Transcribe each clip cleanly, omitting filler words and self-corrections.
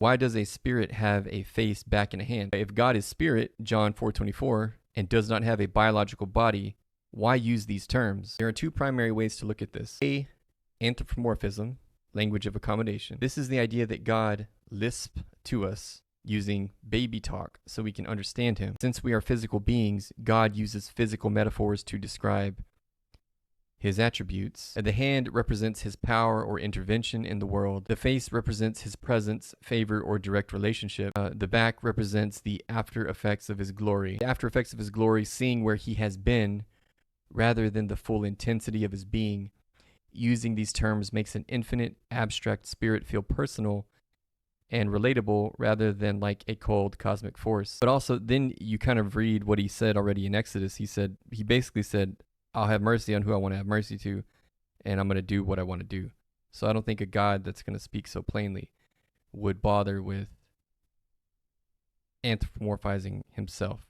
Why does a spirit have a face, back, and a hand? If God is spirit, John 4:24, and does not have a biological body, why use these terms? There are two primary ways to look at this. A, anthropomorphism, language of accommodation. This is the idea that God lisps to us using baby talk so we can understand him. Since we are physical beings, God uses physical metaphors to describe his attributes. The hand represents his power or intervention in the world. The face represents his presence, favor, or direct relationship. The back represents the after effects of his glory. The after effects of his glory, seeing where he has been rather than the full intensity of his being. Using these terms makes an infinite, abstract spirit feel personal and relatable rather than like a cold cosmic force. But also, then you kind of read what he said already in Exodus. He basically said, I'll have mercy on who I want to have mercy to, and I'm going to do what I want to do. So I don't think a God that's going to speak so plainly would bother with anthropomorphizing himself.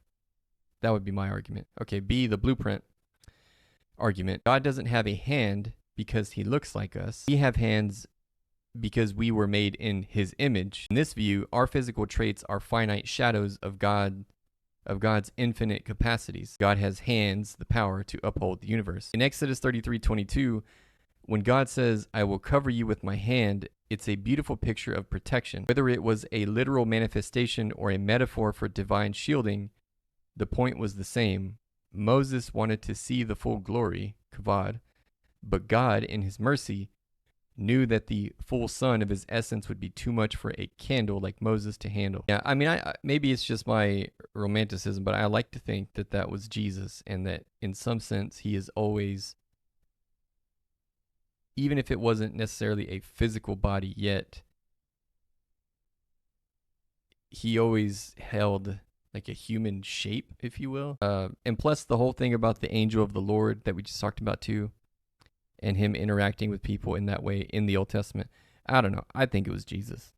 That would be my argument. Okay, B, the blueprint argument. God doesn't have a hand because he looks like us. We have hands because we were made in his image. In this view, our physical traits are finite shadows of God's infinite capacities. God has hands, the power to uphold the universe. In Exodus 33:22, when God says, I will cover you with my hand, it's a beautiful picture of protection. Whether it was a literal manifestation or a metaphor for divine shielding, the point was the same. Moses wanted to see the full glory, kavod, but God, in his mercy, knew that the full sun of his essence would be too much for a candle like Moses to handle. Yeah, I mean, maybe it's just my romanticism, but I like to think that that was Jesus, and that in some sense he is always, even if it wasn't necessarily a physical body yet, he always held like a human shape, if you will. And plus the whole thing about the angel of the Lord that we just talked about too, and him interacting with people in that way in the Old Testament. I don't know. I think it was Jesus.